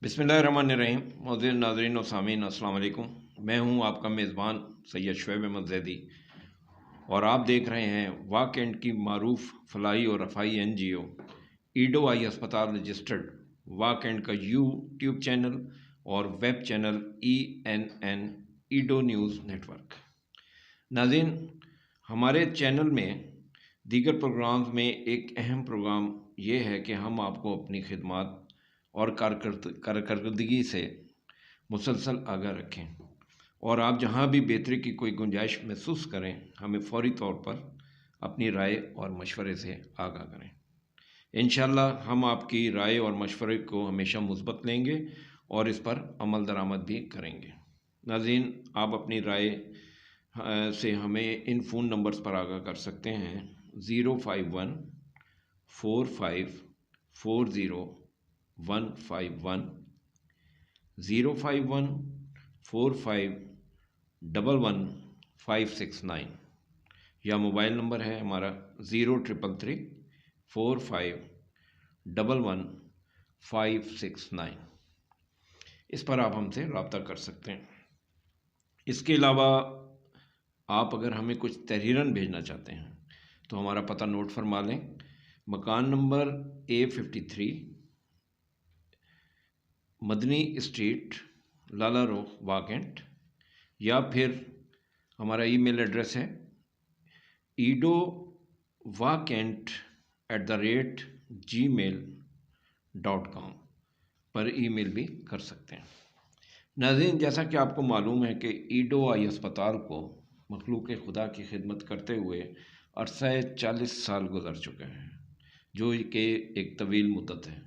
बिस्मिल्लाहिर्रहमानिर्रहीम। मोअज़्ज़िज़ नाज़रीन और सामीन, अस्सलाम वालेकुम। मैं हूं आपका मेज़बान सैयद शुएब अहमद ज़ैदी और आप देख रहे हैं वाक कैंट की मारूफ फलाही और रफ़ाई NGO ईडो आई अस्पताल रजिस्टर्ड वाक कैंट का यूट्यूब चैनल और वेब चैनल ENN ईडो न्यूज़ नेटवर्क। नाज़रीन, हमारे चैनल में दीगर प्रोग्राम्स में एक अहम प्रोग्राम ये है कि हम आपको अपनी खिदमत और कारकर्दगी से मुसलसल आगाह रखें और आप जहां भी बेहतरी की कोई गुंजाइश महसूस करें, हमें फ़ौरी तौर पर अपनी राय और मशवरे से आगाह करें। इंशाअल्लाह हम आपकी राय और मशवरे को हमेशा मुस्बत लेंगे और इस पर अमल दरामद भी करेंगे। नाज़रीन, आप अपनी राय से हमें इन फ़ोन नंबर्स पर आगाह कर सकते हैं: 051-4540-151, 051-4511-569 या मोबाइल नंबर है हमारा 0333-4511-569। इस पर आप हमसे रब्ता कर सकते हैं। इसके अलावा आप अगर हमें कुछ तहरीरन भेजना चाहते हैं तो हमारा पता नोट फरमा लें। मकान नंबर A53, मदनी स्ट्रीट, लाला रोड, वाक कैंट, या फिर हमारा ईमेल एड्रेस है idovacant@gmail.com पर ईमेल भी कर सकते हैं। नाज़रीन, जैसा कि आपको मालूम है कि ईडो आई अस्पताल को मखलूक खुदा की खिदमत करते हुए अरसा 40 साल गुजर चुके हैं, जो कि एक तवील मुद्दत है,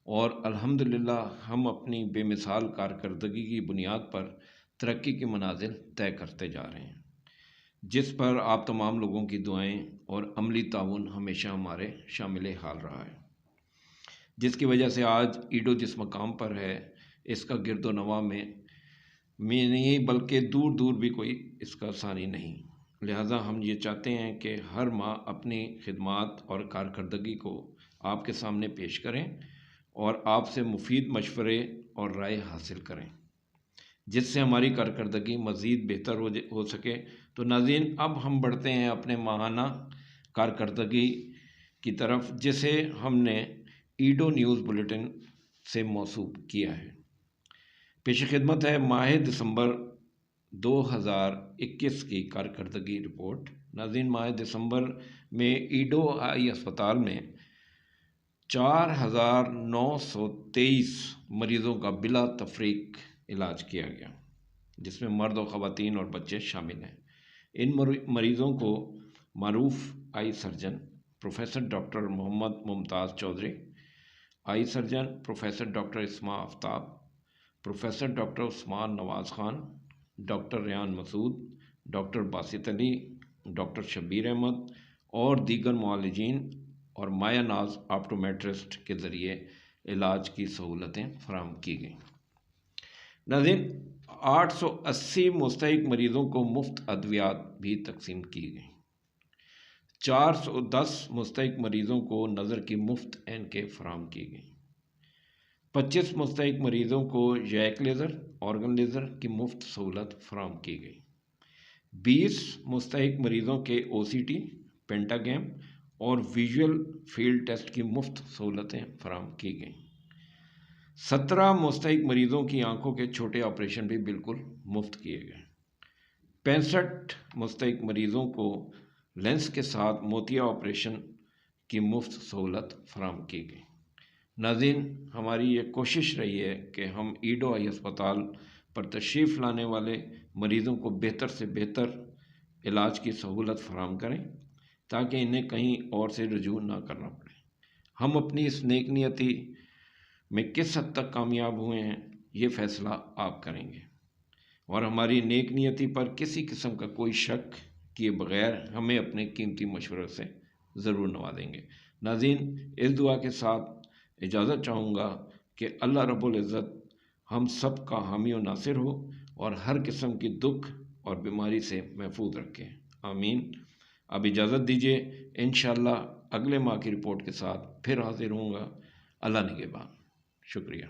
और अल्हम्दुलिल्लाह हम अपनी बेमिसाल कारकर्दगी की बुनियाद पर तरक्की की मनाजिल तय करते जा रहे हैं, जिस पर आप तमाम लोगों की दुआएं और अमली ताउन हमेशा हमारे शामिल हाल रहा है, जिसकी वजह से आज ईडो जिस मकाम पर है इसका गिरदो नवा में नहीं बल्कि दूर दूर भी कोई इसका सानी नहीं। लिहाजा हम ये चाहते हैं कि हर माह अपनी खिदमात और कारकर्दगी को आपके सामने पेश करें और आपसे मुफीद मशवरे और राय हासिल करें, जिससे हमारी कारकर्दगी मज़ीद बेहतर हो सके। तो नाज़रीन, अब हम बढ़ते हैं अपने माहाना कारकर्दगी की तरफ, जिसे हमने ईडो न्यूज़ बुलेटिन से मौसूब किया है। पेश खिदमत है माह दिसंबर 2021 की कारकर्दगी रिपोर्ट। नाज़रीन, माह दिसंबर में ईडो आई अस्पताल में 4923 मरीज़ों का बिला तफरीक इलाज किया गया, जिसमें मर्द और ख़वातीन और बच्चे शामिल हैं। इन मरीज़ों को मारूफ eye surgeon professor doctor Mohammad Mumtaz Chaudhry, eye surgeon professor doctor Isma Aftab, professor doctor Usman Nawaz Khan, doctor Rehan Masood, doctor Basit Ali, doctor Shabbir Ahmed और दीगर मुआलिजीन और माया नाज ऑप्टोमेट्रिस्ट के ज़रिए इलाज की सहूलतें फराहम की गई। नाज़रीन, 880 मुस्तहिक मरीज़ों को मुफ्त अद्वियात भी तकसीम की गई। 410 मुस्तहिक मरीज़ों को नज़र की मुफ्त ऐनकें फराहम की गई। 25 मुस्तहिक मरीज़ों को जैक लेज़र, ऑर्गन लेज़र की मुफ्त सहूलत फराहम की गई। 20 मुस्तहिक मरीज़ों के OCT, पेंटागैम और विजुअल फील्ड टेस्ट की मुफ्त सहूलतें फराहम की गई। 17 मुस्तहिक मरीज़ों की आंखों के छोटे ऑपरेशन भी बिल्कुल मुफ्त किए गए। 65 मुस्तहिक मरीज़ों को लेंस के साथ मोतिया ऑपरेशन की मुफ्त सहूलत फराहम की गई। नाज़रीन, हमारी ये कोशिश रही है कि हम ईडो आई अस्पताल पर तशरीफ़ लाने वाले मरीज़ों को बेहतर से बेहतर इलाज की सहूलत फराहम करें, ताकि इन्हें कहीं और से रुजू ना करना पड़े। हम अपनी इस नेक नियति में किस हद तक कामयाब हुए हैं, ये फ़ैसला आप करेंगे, और हमारी नेक नियति पर किसी किस्म का कोई शक किए बग़ैर हमें अपने कीमती मशवरे से ज़रूर नवाजेंगे। नाज़रीन, इस दुआ के साथ इजाज़त चाहूँगा कि अल्लाह रब्बुल इज़्ज़त हम सब का हामी और नासिर हो और हर किस्म की दुख और बीमारी से महफूज रखे। आमीन। अब इजाज़त दीजिए, इंशाअल्लाह अगले माह की रिपोर्ट के साथ फिर हाजिर होऊंगा। अल्लाह निगहबान। शुक्रिया।